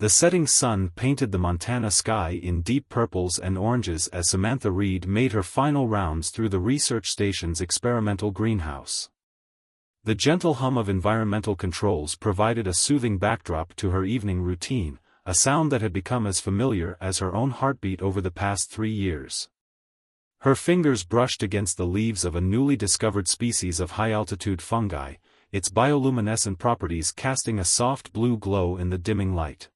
The setting sun painted the Montana sky in deep purples and oranges as Samantha Reed made her final rounds through the research station's experimental greenhouse. The gentle hum of environmental controls provided a soothing backdrop to her evening routine, a sound that had become as familiar as her own heartbeat over the past 3 years. Her fingers brushed against the leaves of a newly discovered species of high-altitude fungi, its bioluminescent properties casting a soft blue glow in the dimming light.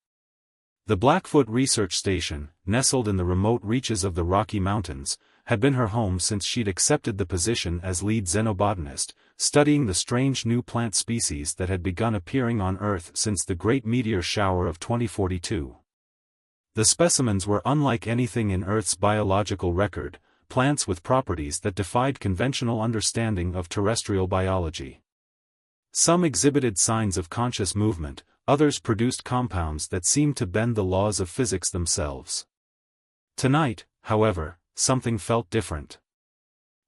The Blackfoot Research Station, nestled in the remote reaches of the Rocky Mountains, had been her home since she'd accepted the position as lead xenobotanist, studying the strange new plant species that had begun appearing on Earth since the Great Meteor Shower of 2042. The specimens were unlike anything in Earth's biological record, plants with properties that defied conventional understanding of terrestrial biology. Some exhibited signs of conscious movement, others produced compounds that seemed to bend the laws of physics themselves. Tonight, however, something felt different.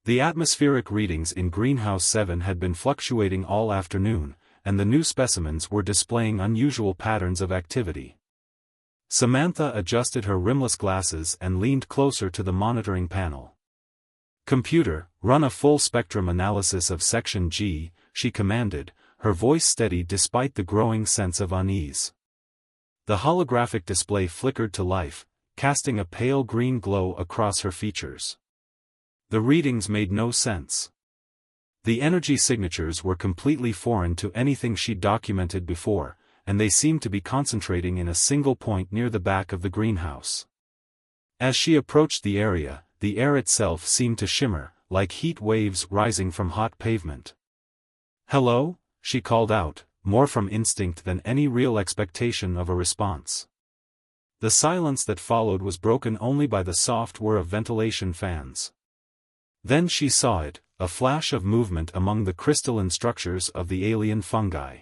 The atmospheric readings in Greenhouse 7 had been fluctuating all afternoon, and the new specimens were displaying unusual patterns of activity. Samantha adjusted her rimless glasses and leaned closer to the monitoring panel. "Computer, run a full-spectrum analysis of Section G," she commanded, her voice steady despite the growing sense of unease. The holographic display flickered to life, casting a pale green glow across her features. The readings made no sense. The energy signatures were completely foreign to anything she'd documented before, and they seemed to be concentrating in a single point near the back of the greenhouse. As she approached the area, the air itself seemed to shimmer, like heat waves rising from hot pavement. "Hello?" she called out, more from instinct than any real expectation of a response. The silence that followed was broken only by the soft whir of ventilation fans. Then she saw it, a flash of movement among the crystalline structures of the alien fungi.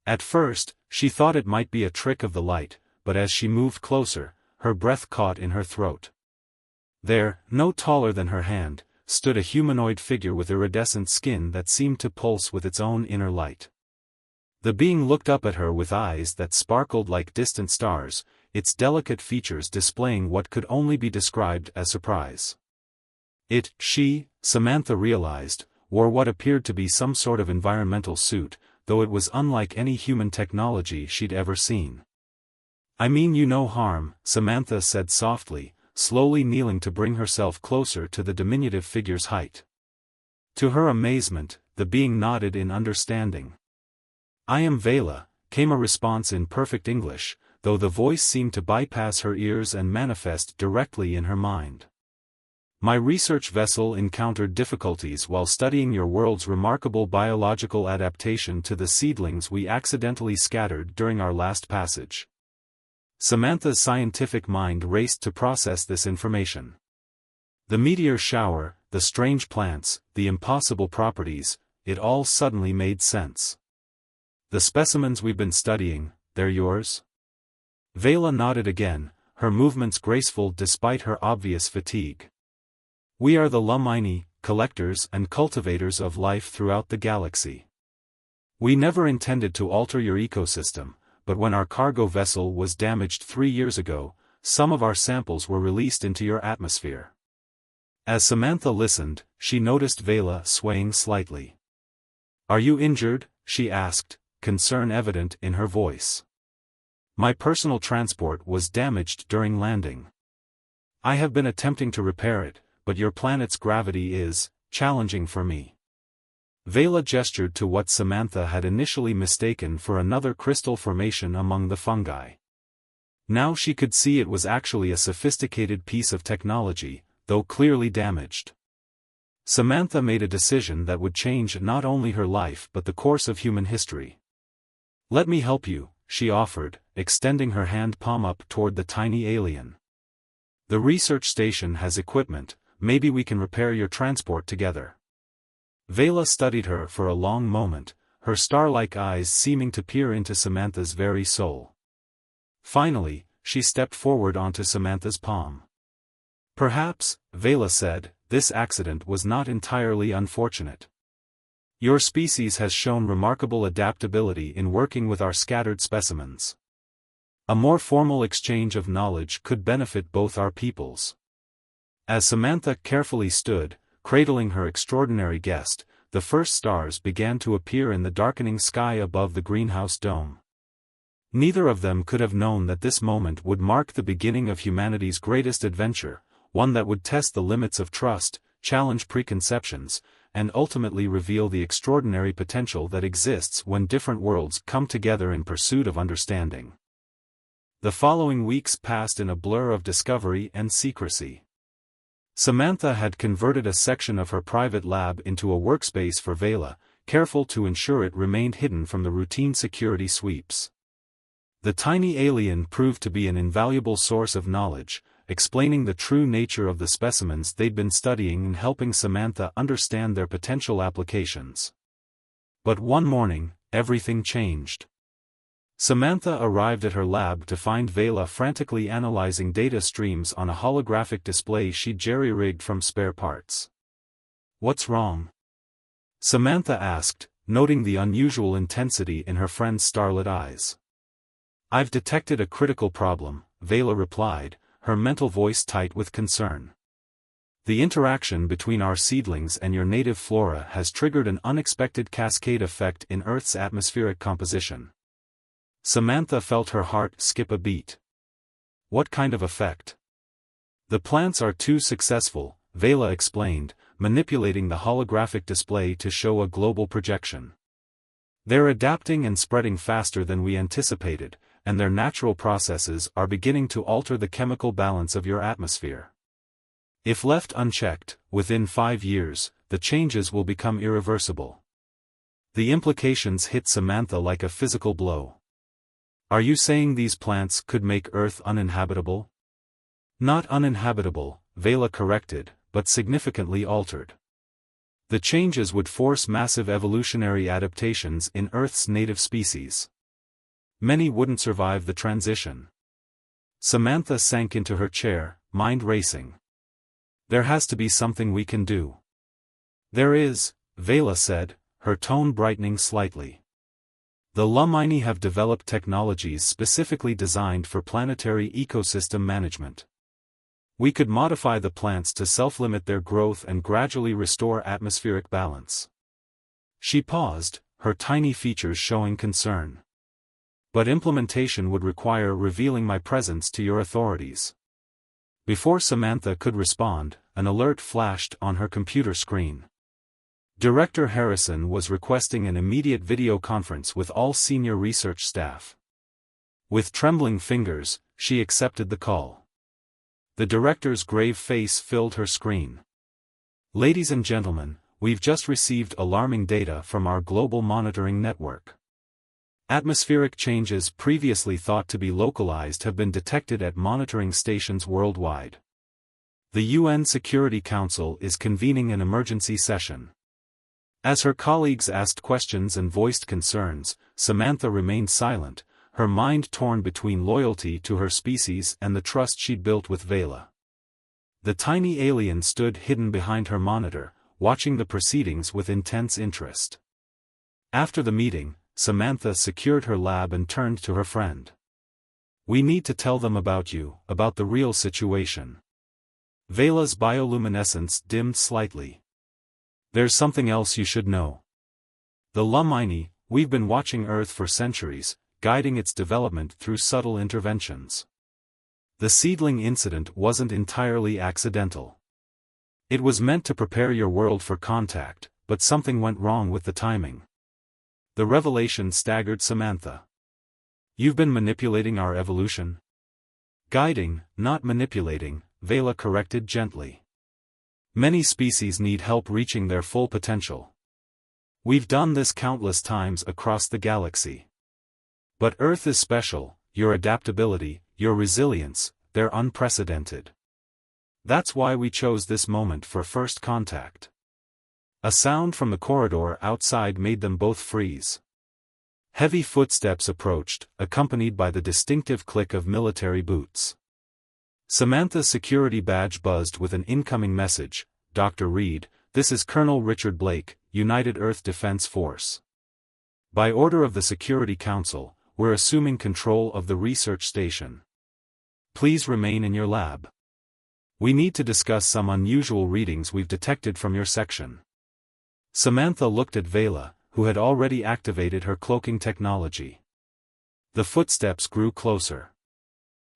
At first, she thought it might be a trick of the light, but as she moved closer, her breath caught in her throat. There, no taller than her hand, stood a humanoid figure with iridescent skin that seemed to pulse with its own inner light. The being looked up at her with eyes that sparkled like distant stars, its delicate features displaying what could only be described as surprise. She, Samantha realized, wore what appeared to be some sort of environmental suit, though it was unlike any human technology she'd ever seen. "I mean you no harm," Samantha said softly, slowly kneeling to bring herself closer to the diminutive figure's height. To her amazement, the being nodded in understanding. "I am Vela," came a response in perfect English, though the voice seemed to bypass her ears and manifest directly in her mind. "My research vessel encountered difficulties while studying your world's remarkable biological adaptation to the seedlings we accidentally scattered during our last passage." Samantha's scientific mind raced to process this information. The meteor shower, the strange plants, the impossible properties, it all suddenly made sense. "The specimens we've been studying, they're yours?" Vela nodded again, her movements graceful despite her obvious fatigue. "We are the Lumini, collectors and cultivators of life throughout the galaxy. We never intended to alter your ecosystem, but when our cargo vessel was damaged 3 years ago, some of our samples were released into your atmosphere." As Samantha listened, she noticed Vela swaying slightly. "Are you injured?" she asked, concern evident in her voice. "My personal transport was damaged during landing. I have been attempting to repair it, but your planet's gravity is challenging for me." Vela gestured to what Samantha had initially mistaken for another crystal formation among the fungi. Now she could see it was actually a sophisticated piece of technology, though clearly damaged. Samantha made a decision that would change not only her life but the course of human history. "Let me help you," she offered, extending her hand palm up toward the tiny alien. "The research station has equipment, maybe we can repair your transport together." Vela studied her for a long moment, her star-like eyes seeming to peer into Samantha's very soul. Finally, she stepped forward onto Samantha's palm. "Perhaps," Vela said, "this accident was not entirely unfortunate. Your species has shown remarkable adaptability in working with our scattered specimens." A more formal exchange of knowledge could benefit both our peoples. As Samantha carefully stood, cradling her extraordinary guest, the first stars began to appear in the darkening sky above the greenhouse dome. Neither of them could have known that this moment would mark the beginning of humanity's greatest adventure, one that would test the limits of trust, challenge preconceptions, and ultimately reveal the extraordinary potential that exists when different worlds come together in pursuit of understanding. The following weeks passed in a blur of discovery and secrecy. Samantha had converted a section of her private lab into a workspace for Vela, careful to ensure it remained hidden from the routine security sweeps. The tiny alien proved to be an invaluable source of knowledge, explaining the true nature of the specimens they'd been studying and helping Samantha understand their potential applications. But one morning, everything changed. Samantha arrived at her lab to find Vela frantically analyzing data streams on a holographic display she'd jerry-rigged from spare parts. "What's wrong?" Samantha asked, noting the unusual intensity in her friend's starlit eyes. "I've detected a critical problem," Vela replied, her mental voice tight with concern. "The interaction between our seedlings and your native flora has triggered an unexpected cascade effect in Earth's atmospheric composition." Samantha felt her heart skip a beat. "What kind of effect?" "The plants are too successful," Vela explained, manipulating the holographic display to show a global projection. "They're adapting and spreading faster than we anticipated, and their natural processes are beginning to alter the chemical balance of your atmosphere. If left unchecked, within 5 years, the changes will become irreversible." The implications hit Samantha like a physical blow. "Are you saying these plants could make Earth uninhabitable?" "Not uninhabitable," Vela corrected, "but significantly altered. The changes would force massive evolutionary adaptations in Earth's native species. Many wouldn't survive the transition." Samantha sank into her chair, mind racing. "There has to be something we can do." "There is," Vela said, her tone brightening slightly. "The Lumini have developed technologies specifically designed for planetary ecosystem management. We could modify the plants to self-limit their growth and gradually restore atmospheric balance." She paused, her tiny features showing concern. "But implementation would require revealing my presence to your authorities." Before Samantha could respond, an alert flashed on her computer screen. Director Harrison was requesting an immediate video conference with all senior research staff. With trembling fingers, she accepted the call. The director's grave face filled her screen. "Ladies and gentlemen, we've just received alarming data from our global monitoring network. Atmospheric changes previously thought to be localized have been detected at monitoring stations worldwide. The UN Security Council is convening an emergency session." As her colleagues asked questions and voiced concerns, Samantha remained silent, her mind torn between loyalty to her species and the trust she'd built with Vela. The tiny alien stood hidden behind her monitor, watching the proceedings with intense interest. After the meeting, Samantha secured her lab and turned to her friend. "We need to tell them about you, about the real situation." Vela's bioluminescence dimmed slightly. "There's something else you should know. The Lumini, we've been watching Earth for centuries, guiding its development through subtle interventions. The seedling incident wasn't entirely accidental. It was meant to prepare your world for contact, but something went wrong with the timing." The revelation staggered Samantha. "You've been manipulating our evolution?" "Guiding, not manipulating," Vela corrected gently. "Many species need help reaching their full potential. We've done this countless times across the galaxy. But Earth is special, your adaptability, your resilience, they're unprecedented. That's why we chose this moment for first contact." A sound from the corridor outside made them both freeze. Heavy footsteps approached, accompanied by the distinctive click of military boots. Samantha's security badge buzzed with an incoming message. "Dr. Reed, this is Colonel Richard Blake, United Earth Defense Force. By order of the Security Council, we're assuming control of the research station. Please remain in your lab. We need to discuss some unusual readings we've detected from your section." Samantha looked at Vela, who had already activated her cloaking technology. The footsteps grew closer.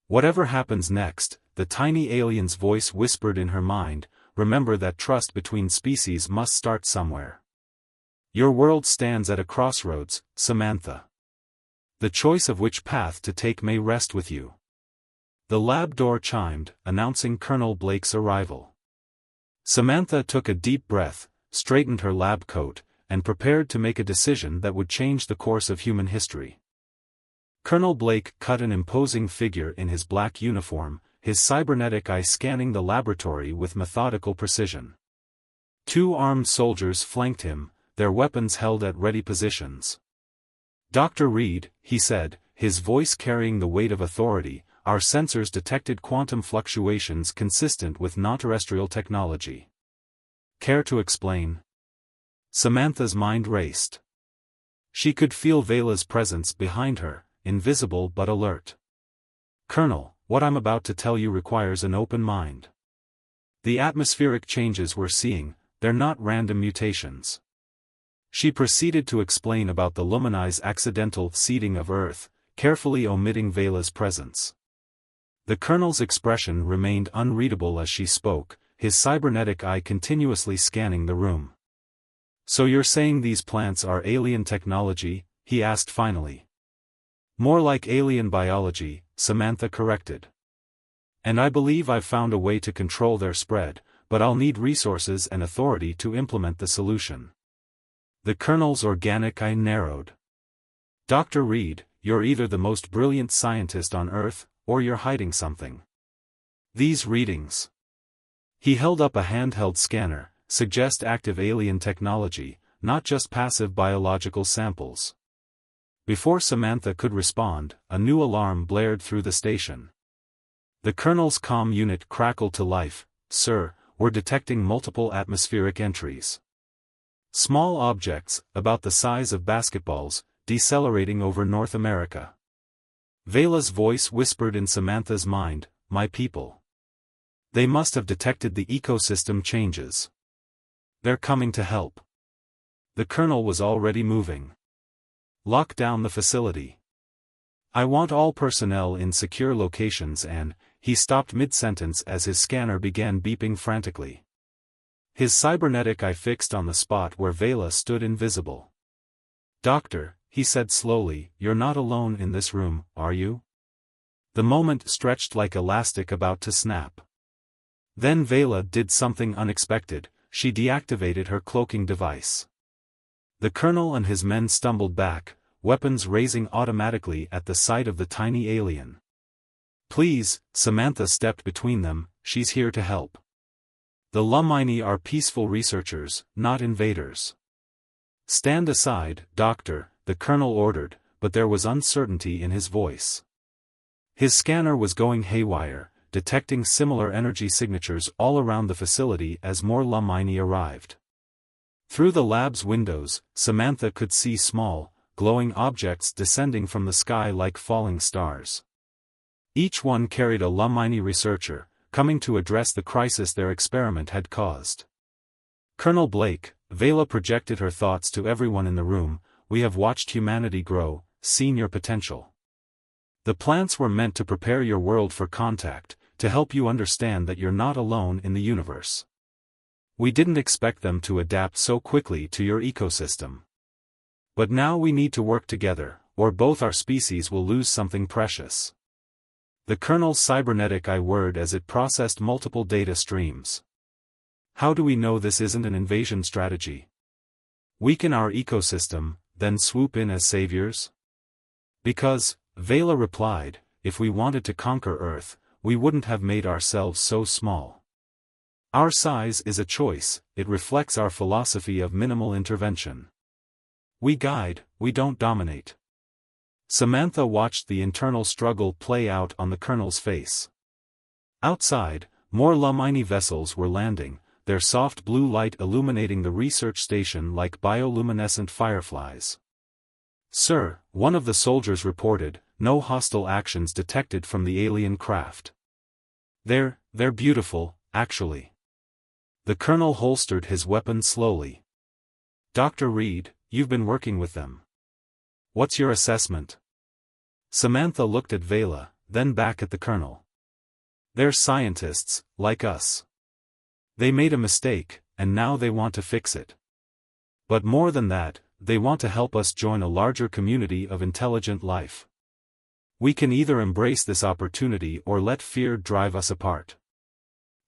"Whatever happens next," the tiny alien's voice whispered in her mind, "remember that trust between species must start somewhere. Your world stands at a crossroads, Samantha. The choice of which path to take may rest with you." The lab door chimed, announcing Colonel Blake's arrival. Samantha took a deep breath, straightened her lab coat, and prepared to make a decision that would change the course of human history. Colonel Blake cut an imposing figure in his black uniform, his cybernetic eye scanning the laboratory with methodical precision. 2 armed soldiers flanked him, their weapons held at ready positions. "Dr. Reed," he said, his voice carrying the weight of authority, "our sensors detected quantum fluctuations consistent with non-terrestrial technology. Care to explain?" Samantha's mind raced. She could feel Vela's presence behind her, invisible but alert. "Colonel, what I'm about to tell you requires an open mind. The atmospheric changes we're seeing, they're not random mutations." She proceeded to explain about the Lumini's accidental seeding of Earth, carefully omitting Vela's presence. The colonel's expression remained unreadable as she spoke, his cybernetic eye continuously scanning the room. "So you're saying these plants are alien technology?" he asked finally. "More like alien biology," Samantha corrected. "And I believe I've found a way to control their spread, but I'll need resources and authority to implement the solution." The colonel's organic eye narrowed. "Dr. Reed, you're either the most brilliant scientist on Earth, or you're hiding something. These readings," he held up a handheld scanner, "suggest active alien technology, not just passive biological samples." Before Samantha could respond, a new alarm blared through the station. The colonel's comm unit crackled to life. "Sir, we're detecting multiple atmospheric entries. Small objects, about the size of basketballs, decelerating over North America." Vela's voice whispered in Samantha's mind, "My people. They must have detected the ecosystem changes. They're coming to help." The colonel was already moving. "Lock down the facility. I want all personnel in secure locations and," he stopped mid-sentence as his scanner began beeping frantically. His cybernetic eye fixed on the spot where Vela stood invisible. "Doctor," he said slowly, "you're not alone in this room, are you?" The moment stretched like elastic about to snap. Then Vela did something unexpected, she deactivated her cloaking device. The colonel and his men stumbled back, weapons raising automatically at the sight of the tiny alien. "Please," Samantha stepped between them, "she's here to help. The Lumini are peaceful researchers, not invaders." "Stand aside, Doctor," the colonel ordered, but there was uncertainty in his voice. His scanner was going haywire, detecting similar energy signatures all around the facility as more Lumini arrived. Through the lab's windows, Samantha could see small, glowing objects descending from the sky like falling stars. Each one carried a Lumini researcher, coming to address the crisis their experiment had caused. "Colonel Blake," Vela projected her thoughts to everyone in the room, "we have watched humanity grow, seen your potential. The plants were meant to prepare your world for contact, to help you understand that you're not alone in the universe. We didn't expect them to adapt so quickly to your ecosystem. But now we need to work together, or both our species will lose something precious." The colonel's cybernetic eye whirred as it processed multiple data streams. "How do we know this isn't an invasion strategy? Weaken our ecosystem, then swoop in as saviors?" "Because," Vela replied, "if we wanted to conquer Earth, we wouldn't have made ourselves so small. Our size is a choice, it reflects our philosophy of minimal intervention. We guide, we don't dominate." Samantha watched the internal struggle play out on the colonel's face. Outside, more Lumini vessels were landing, their soft blue light illuminating the research station like bioluminescent fireflies. "Sir," one of the soldiers reported, "no hostile actions detected from the alien craft. They're beautiful, actually." The colonel holstered his weapon slowly. "Dr. Reed, you've been working with them. What's your assessment?" Samantha looked at Vela, then back at the colonel. "They're scientists, like us. They made a mistake, and now they want to fix it. But more than that, they want to help us join a larger community of intelligent life. We can either embrace this opportunity or let fear drive us apart."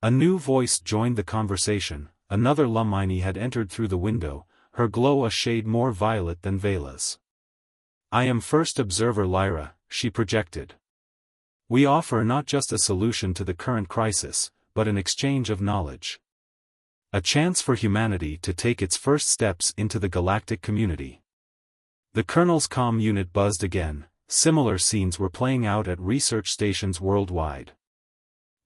A new voice joined the conversation. Another Lumini had entered through the window, her glow a shade more violet than Vela's. "I am First Observer Lyra," she projected. "We offer not just a solution to the current crisis, but an exchange of knowledge. A chance for humanity to take its first steps into the galactic community." The colonel's comm unit buzzed again. Similar scenes were playing out at research stations worldwide.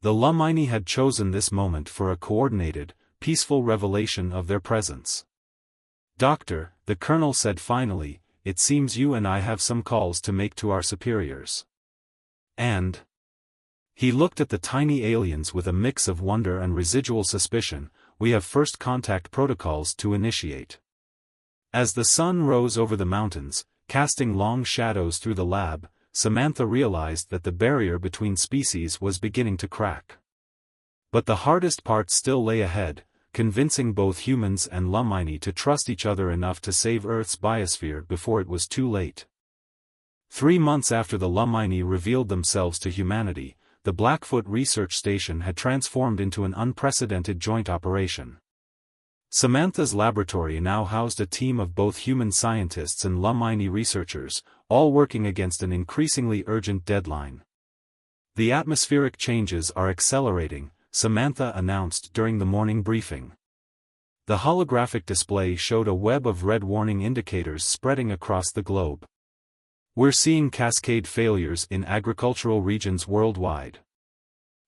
The Lumini had chosen this moment for a coordinated, peaceful revelation of their presence. "Doctor," the colonel said finally, "it seems you and I have some calls to make to our superiors." And he looked at the tiny aliens with a mix of wonder and residual suspicion. "We have first contact protocols to initiate." As the sun rose over the mountains, casting long shadows through the lab, Samantha realized that the barrier between species was beginning to crack. But the hardest part still lay ahead, convincing both humans and Lumini to trust each other enough to save Earth's biosphere before it was too late. 3 months after the Lumini revealed themselves to humanity, the Blackfoot Research Station had transformed into an unprecedented joint operation. Samantha's laboratory now housed a team of both human scientists and Lumini researchers, all working against an increasingly urgent deadline. "The atmospheric changes are accelerating," Samantha announced during the morning briefing. The holographic display showed a web of red warning indicators spreading across the globe. "We're seeing cascade failures in agricultural regions worldwide."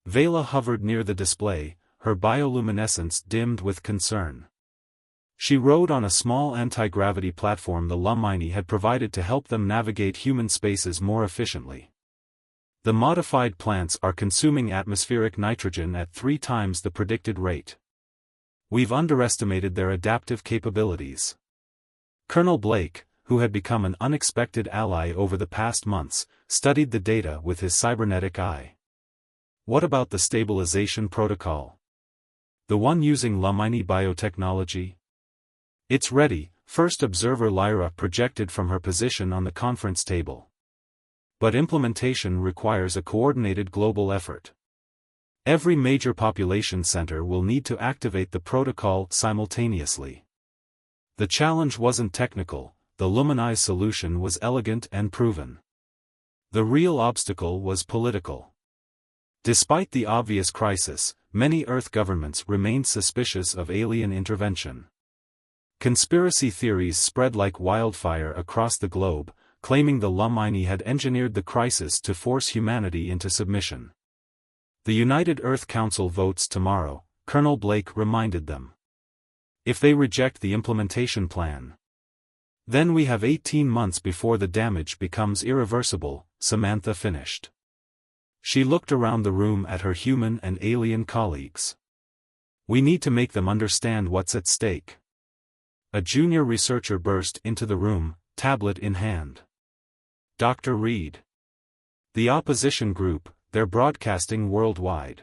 Vela hovered near the display, her bioluminescence dimmed with concern. She rode on a small anti-gravity platform the Lumini had provided to help them navigate human spaces more efficiently. "The modified plants are consuming atmospheric nitrogen at 3 times the predicted rate. We've underestimated their adaptive capabilities." Colonel Blake, who had become an unexpected ally over the past months, studied the data with his cybernetic eye. "What about the stabilization protocol? The one using Lumini biotechnology?" "It's ready," First Observer Lyra projected from her position on the conference table. "But implementation requires a coordinated global effort. Every major population center will need to activate the protocol simultaneously." The challenge wasn't technical. The Lumini's solution was elegant and proven. The real obstacle was political. Despite the obvious crisis, many Earth governments remained suspicious of alien intervention. Conspiracy theories spread like wildfire across the globe, claiming the Lumini had engineered the crisis to force humanity into submission. "The United Earth Council votes tomorrow," Colonel Blake reminded them. "If they reject the implementation plan, then we have 18 months before the damage becomes irreversible," Samantha finished. She looked around the room at her human and alien colleagues. "We need to make them understand what's at stake." A junior researcher burst into the room, tablet in hand. "Dr. Reed. The opposition group, they're broadcasting worldwide.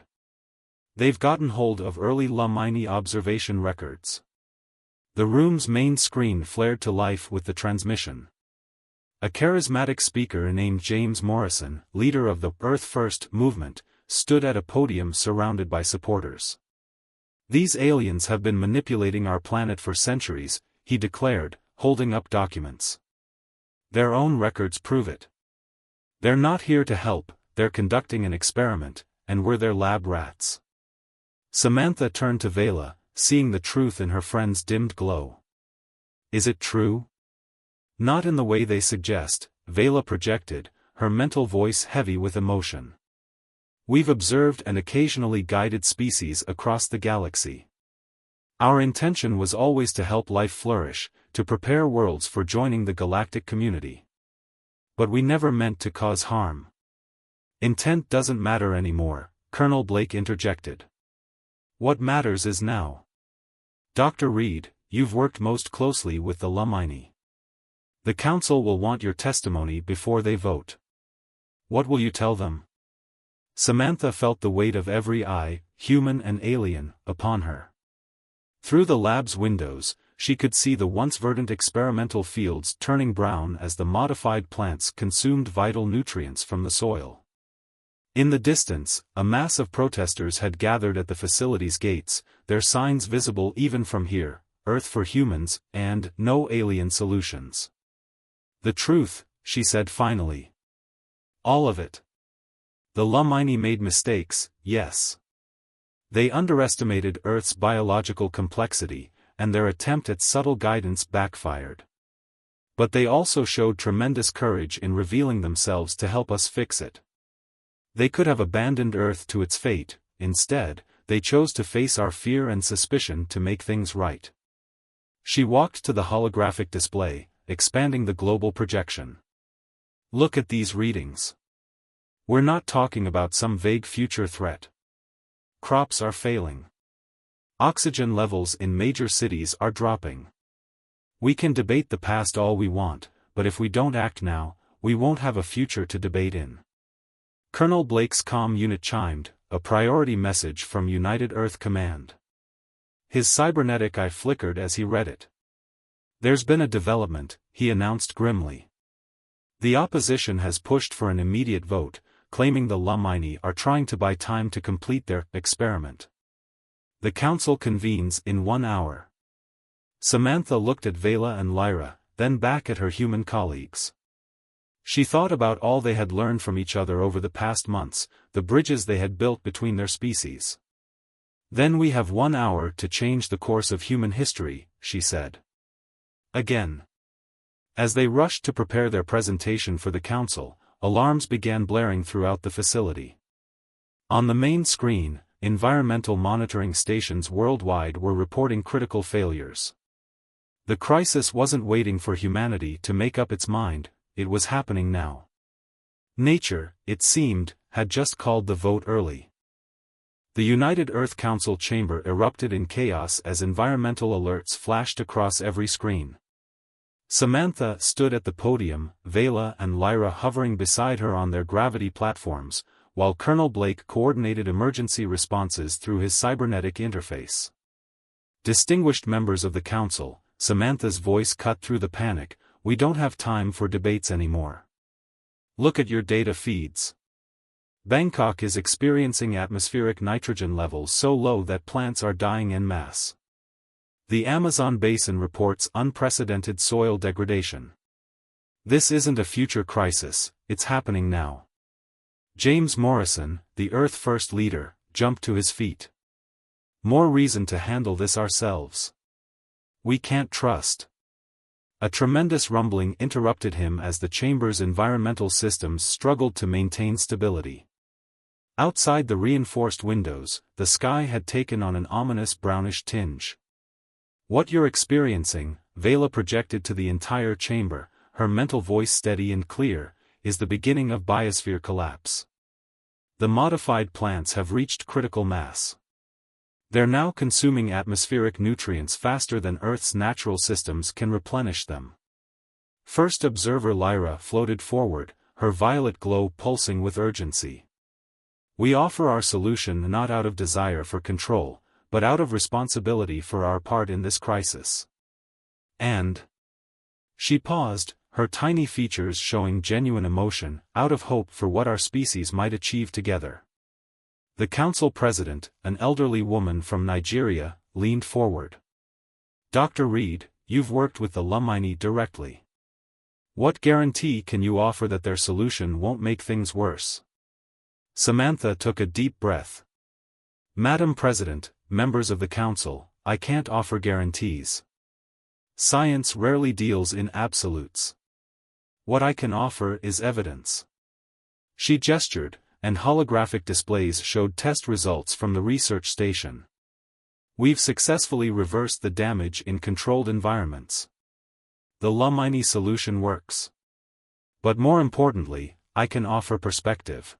They've gotten hold of early Lumini observation records." The room's main screen flared to life with the transmission. A charismatic speaker named James Morrison, leader of the Earth First movement, stood at a podium surrounded by supporters. "These aliens have been manipulating our planet for centuries," he declared, holding up documents. "Their own records prove it. They're not here to help, they're conducting an experiment, and we're their lab rats." Samantha turned to Vela, seeing the truth in her friend's dimmed glow. "Is it true?" "Not in the way they suggest," Vela projected, her mental voice heavy with emotion. "We've observed and occasionally guided species across the galaxy. Our intention was always to help life flourish, to prepare worlds for joining the galactic community. But we never meant to cause harm. Intent doesn't matter anymore, Colonel Blake interjected. What matters is now. Dr. Reed, you've worked most closely with the Lumini. The Council will want your testimony before they vote. What will you tell them? Samantha felt the weight of every eye, human and alien, upon her. Through the lab's windows, she could see the once verdant experimental fields turning brown as the modified plants consumed vital nutrients from the soil. In the distance, a mass of protesters had gathered at the facility's gates, their signs visible even from here, Earth for humans, and no alien solutions. The truth, she said finally. All of it. The Lumini made mistakes, yes. They underestimated Earth's biological complexity, and their attempt at subtle guidance backfired. But they also showed tremendous courage in revealing themselves to help us fix it. They could have abandoned Earth to its fate, instead, they chose to face our fear and suspicion to make things right. She walked to the holographic display, expanding the global projection. Look at these readings. We're not talking about some vague future threat. Crops are failing. Oxygen levels in major cities are dropping. We can debate the past all we want, but if we don't act now, we won't have a future to debate in. Colonel Blake's comm unit chimed, a priority message from United Earth Command. His cybernetic eye flickered as he read it. There's been a development, he announced grimly. The opposition has pushed for an immediate vote, claiming the Lumini are trying to buy time to complete their experiment. The council convenes in 1 hour. Samantha looked at Vela and Lyra, then back at her human colleagues. She thought about all they had learned from each other over the past months, the bridges they had built between their species. Then we have 1 hour to change the course of human history, she said. Again. As they rushed to prepare their presentation for the council, alarms began blaring throughout the facility. On the main screen, environmental monitoring stations worldwide were reporting critical failures. The crisis wasn't waiting for humanity to make up its mind, it was happening now. Nature, it seemed, had just called the vote early. The United Earth Council chamber erupted in chaos as environmental alerts flashed across every screen. Samantha stood at the podium, Vela and Lyra hovering beside her on their gravity platforms, while Colonel Blake coordinated emergency responses through his cybernetic interface. Distinguished members of the council, Samantha's voice cut through the panic, we don't have time for debates anymore. Look at your data feeds. Bangkok is experiencing atmospheric nitrogen levels so low that plants are dying en masse. The Amazon basin reports unprecedented soil degradation. This isn't a future crisis, it's happening now. James Morrison, the Earth First leader, jumped to his feet. More reason to handle this ourselves. We can't trust. A tremendous rumbling interrupted him as the chamber's environmental systems struggled to maintain stability. Outside the reinforced windows, the sky had taken on an ominous brownish tinge. What you're experiencing, Vela projected to the entire chamber, her mental voice steady and clear, is the beginning of biosphere collapse. The modified plants have reached critical mass. They're now consuming atmospheric nutrients faster than Earth's natural systems can replenish them. First observer Lyra floated forward, her violet glow pulsing with urgency. We offer our solution not out of desire for control, but out of responsibility for our part in this crisis. And she paused, her tiny features showing genuine emotion, out of hope for what our species might achieve together. The council president, an elderly woman from Nigeria, leaned forward. Dr. Reed, you've worked with the Lumini directly. What guarantee can you offer that their solution won't make things worse? Samantha took a deep breath. Madam President, members of the council, I can't offer guarantees. Science rarely deals in absolutes. What I can offer is evidence. She gestured, and holographic displays showed test results from the research station. We've successfully reversed the damage in controlled environments. The Lumini solution works. But more importantly, I can offer perspective.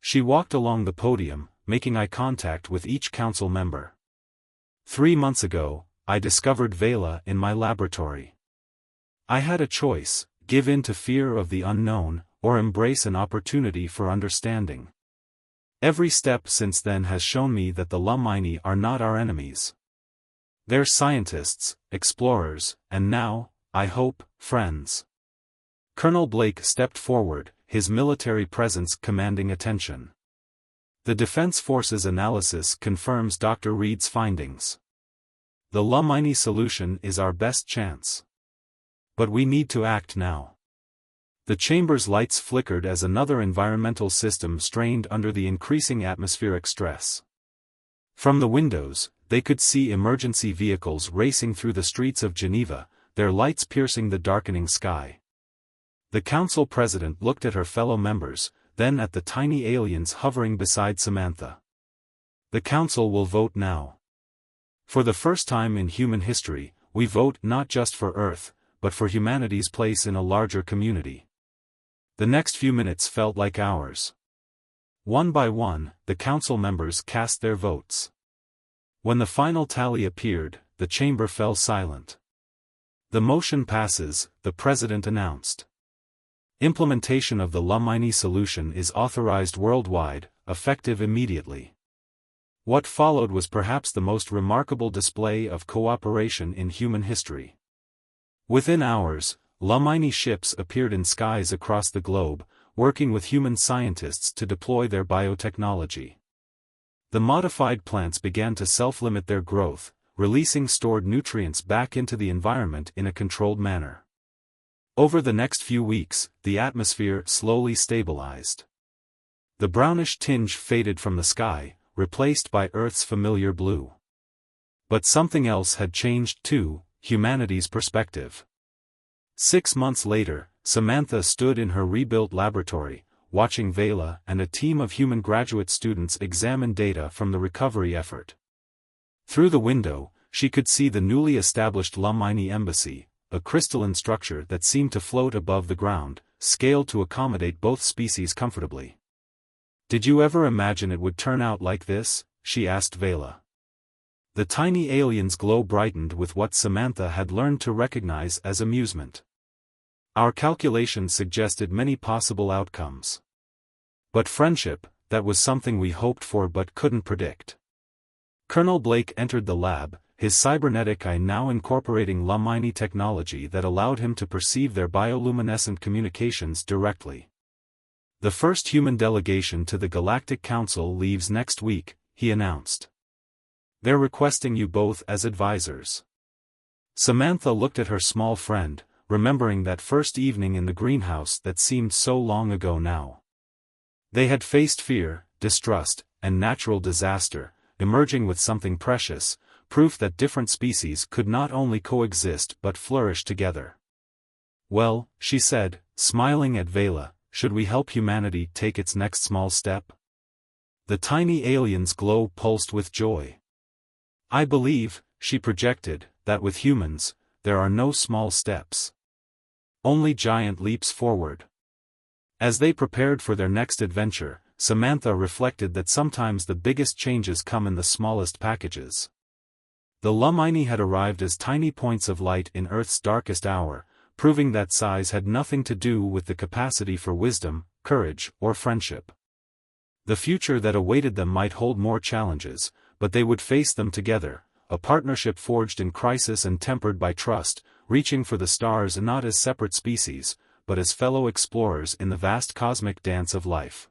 She walked along the podium, making eye contact with each council member. 3 months ago, I discovered Vela in my laboratory. I had a choice: give in to fear of the unknown, or embrace an opportunity for understanding. Every step since then has shown me that the Lumini are not our enemies. They're scientists, explorers, and now, I hope, friends. Colonel Blake stepped forward, his military presence commanding attention. The Defense Forces analysis confirms Dr. Reed's findings. The Lumini solution is our best chance. But we need to act now. The chamber's lights flickered as another environmental system strained under the increasing atmospheric stress. From the windows, they could see emergency vehicles racing through the streets of Geneva, their lights piercing the darkening sky. The council president looked at her fellow members, then at the tiny aliens hovering beside Samantha. The council will vote now. For the first time in human history, we vote not just for Earth, but for humanity's place in a larger community. The next few minutes felt like hours. One by one, the council members cast their votes. When the final tally appeared, the chamber fell silent. The motion passes, the president announced. Implementation of the Lumini solution is authorized worldwide, effective immediately. What followed was perhaps the most remarkable display of cooperation in human history. Within hours, Lumini ships appeared in skies across the globe, working with human scientists to deploy their biotechnology. The modified plants began to self-limit their growth, releasing stored nutrients back into the environment in a controlled manner. Over the next few weeks, the atmosphere slowly stabilized. The brownish tinge faded from the sky, replaced by Earth's familiar blue. But something else had changed too: humanity's perspective. 6 months later, Samantha stood in her rebuilt laboratory, watching Vela and a team of human graduate students examine data from the recovery effort. Through the window, she could see the newly established Lumini embassy, a crystalline structure that seemed to float above the ground, scaled to accommodate both species comfortably. "Did you ever imagine it would turn out like this?" she asked Vela. The tiny alien's glow brightened with what Samantha had learned to recognize as amusement. "Our calculations suggested many possible outcomes. But friendship, that was something we hoped for but couldn't predict." Colonel Blake entered the lab, his cybernetic eye now incorporating Lumini technology that allowed him to perceive their bioluminescent communications directly. "The first human delegation to the Galactic Council leaves next week," he announced. "They're requesting you both as advisors." Samantha looked at her small friend, remembering that first evening in the greenhouse that seemed so long ago now. They had faced fear, distrust, and natural disaster, emerging with something precious, proof that different species could not only coexist but flourish together. "Well," she said, smiling at Vela, "should we help humanity take its next small step?" The tiny alien's glow pulsed with joy. "I believe," she projected, "that with humans, there are no small steps. Only giant leaps forward." As they prepared for their next adventure, Samantha reflected that sometimes the biggest changes come in the smallest packages. The Lumini had arrived as tiny points of light in Earth's darkest hour, proving that size had nothing to do with the capacity for wisdom, courage, or friendship. The future that awaited them might hold more challenges, but they would face them together, a partnership forged in crisis and tempered by trust, reaching for the stars not as separate species, but as fellow explorers in the vast cosmic dance of life.